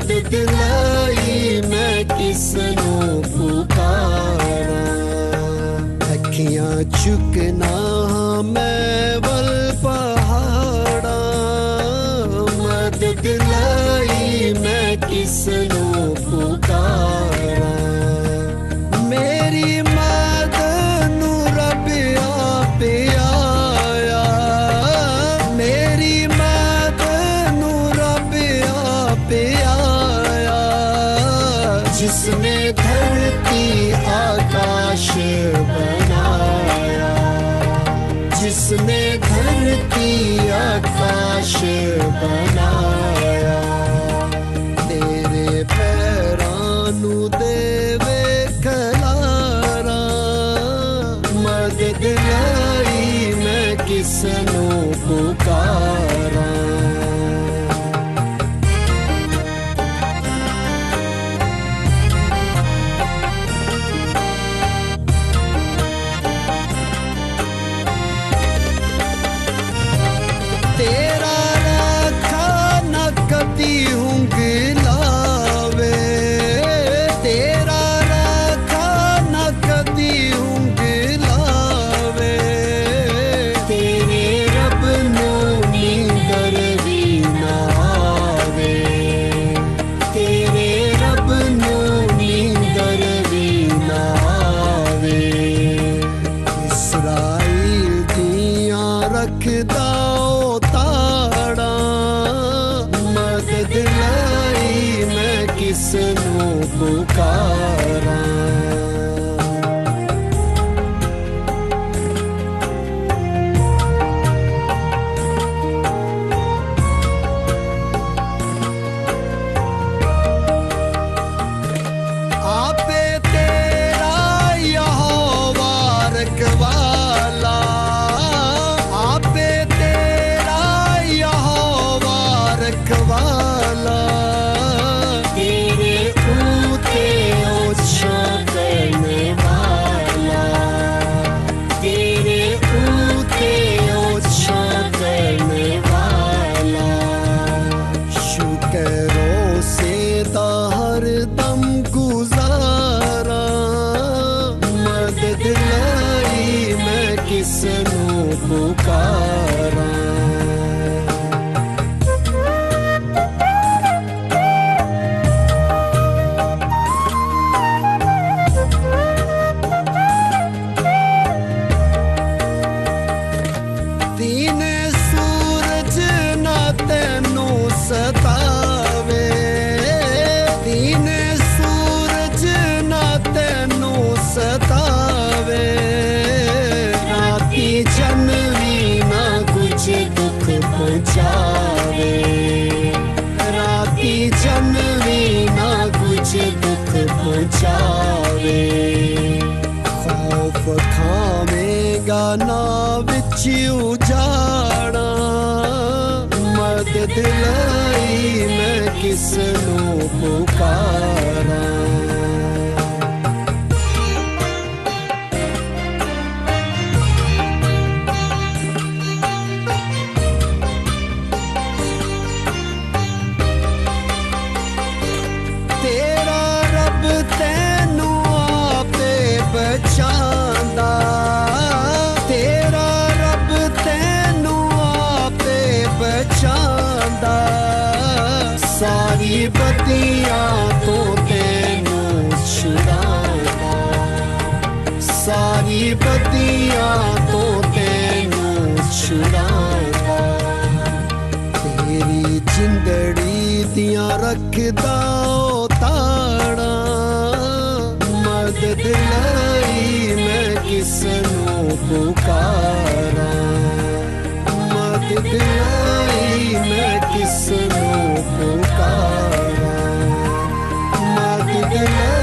मदद लाई मैं किसनों पुकारा। अखियां चुकना मैं वल पहाड़ा, मदद लाई मैं किसनों पुकारा। मेरी मदद नू रब आपे आया, मेरी मदद नू रब आपे आया। जिसने धरती आकाश बनाया, जिसने धरती आकाश बनाया। तेरे पैरां नू देवे खलारा, मदद लाई मैं किसनों पुकारा। तेरा रखा न कदी हुंगलावे, तेरा रखा न कदी हुंगलावे। तेरे रब नू नींदर भी ना आवे, तेरे रब नू नींदर भी ना आवे। इसराइल दियां रखदा किसनों पुकारा। आपे तेरा यहोवा रखवाला, आपे तेरा यहोवा रखवाला। हर दम गुजारा, मदद लाई मैं किसनों पुकारा। तीन सूरज ना तेनू सतावे, तीन सूरज ना तेनू सतावे। राती जन भी ना कुछ दुख पहुंचावे, राती जन भी ना कुछ दुख पहुंचावे। खौफ खावेगा ना विच उजाड़ा, मदद लाई मैं किसनों पुकारा। तेरा रब तैनू आपे बचांदा, तेरा रब तैनू आपे बचांदा। सारी बदियां तो तेनू छुड़ांदा, सारी बदियां तो तेनू छुड़ांदा। तेरी जिंदड़ी दियां रखदा ताड़ा, मदद लाई मैं किसनों पुकारा। मदद लाई मैं किसनों पुकारा, मदद लाई।